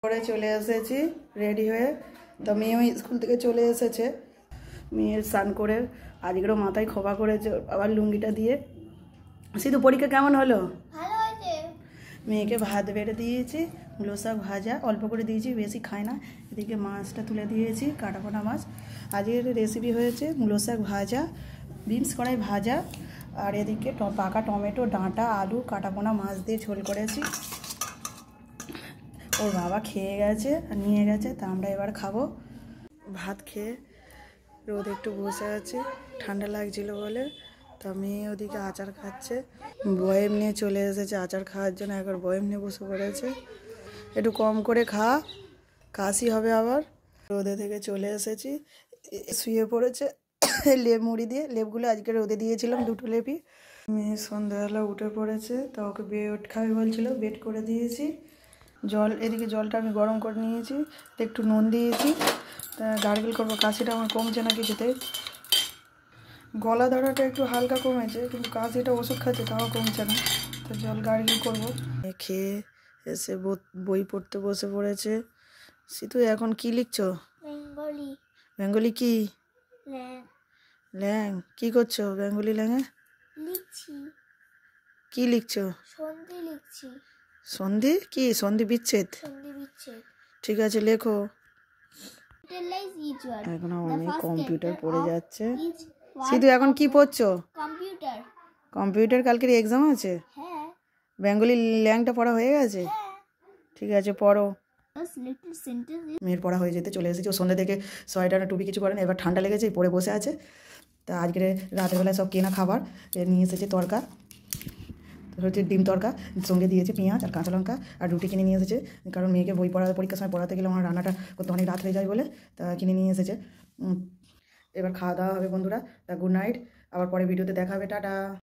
করে চলে এসেছি রেডি হয়ে। তো মেয়েও স্কুল থেকে চলে এসেছে। মেয়ের স্নান করে আজকেরও মাথায় খোপা করেছে আবার লুঙ্গিটা দিয়ে। সিধু পরীক্ষা কেমন হলো? ভালো হয়েছে। মেয়েকে ভাত বেড়ে দিয়েছি, মূলো শাক ভাজা অল্প করে দিয়েছি, বেশি খায় না। এদিকে মাছটা তুলে দিয়েছি, কাটা কাটা মাছ। আজকের রেসিপি হয়েছে মূলো শাক ভাজা, বিনস কড়াই ভাজা, আর এদিকে পাকা টমেটো, ডাঁটা, আলু, কাটা পোনা মাছ দিয়ে ঝোল করেছি। ওর বাবা খেয়ে গেছে আর নিয়ে গেছে, তা আমরা এবার খাবো। ভাত খেয়ে রোদে একটু বসে আছে, ঠান্ডা লাগছিল বলে। তা মেয়ে ওদিকে আচার খাচ্ছে, বয়েম নিয়ে চলে এসেছে আচার খাওয়ার জন্য। একবার বয়েম নিয়ে বসে পড়েছে। একটু কম করে খা, কাশি হবে আবার। রোদে থেকে চলে এসেছি, শুয়ে পড়েছে লেপ মুড়ি দিয়ে। লেপগুলো আজকে রোদে দিয়েছিলাম, দুটো লেপই। মেয়ে সন্ধ্যাবেলা উঠে পড়েছে, তা ওকে বেড খাবে বলছিল, বেড করে দিয়েছি। জল, এদিকে জলটা আমি গরম করে নিয়েছি, একটু নুন দিয়েছি। গার্গেল করবো, কাশিটা আমার কমছে না কিছুতে। গলা ধরাটা একটু হালকা কমেছে, কিন্তু কাশিটা ওষুধ খাচ্ছে তাও কমছে না, তো জল গার্গেল করবো। খেয়ে এসে বই পড়তে বসে পড়েছে। সিতু এখন কি লিখছো? বেঙ্গলি। বেঙ্গলি কি? ল্যাং। ল্যাং? কি করছো বেঙ্গলি ল্যাঙে? লিখছি। কি লিখছো? সন্ধি লিখছি। সন্ধি? কি সন্ধি? বিচ্ছেদ? সন্ধি বিচ্ছেদ। ঠিক আছে, লেখো। Utilize each word. এখন The আমি first কম্পিউটার letter পড়ে of যাচ্ছে। each word সিধু এখন of কি the পড়ছো? computer. কম্পিউটার কালকের এক্সাম আছে? হ্যাঁ। বেঙ্গলি ল্যাংটা পড়া হয়ে গেছে? হ্যাঁ। ঠিক আছে, পড়ো। First little sentence is মেয়ের পড়া হয়ে যেতে চলে এসেছি। ও সন্ধ্যা থেকে সোয়েটার টুপি কিছু করেন, এবার ঠান্ডা লেগেছে, পরে বসে আছে। তা আজকে রাতের বেলায় সব কেনা খাবার নিয়ে এসেছে। তরকা হচ্ছে ডিম তরকা, সঙ্গে দিয়েছে পেঁয়াজ আর কাঁচা লঙ্কা, আর রুটি কিনে নিয়ে এসেছে। কারণ মেয়েকে পরীক্ষার সময় পড়াতে গেলে আমার রান্নাটা করতে অনেক রাত হয়ে যায় বলে, তা কিনে নিয়ে এসেছে। এবার খাওয়া দাওয়া হবে বন্ধুরা। তা গুড নাইট, আবার পরে ভিডিওতে দেখা হবে, টাটা।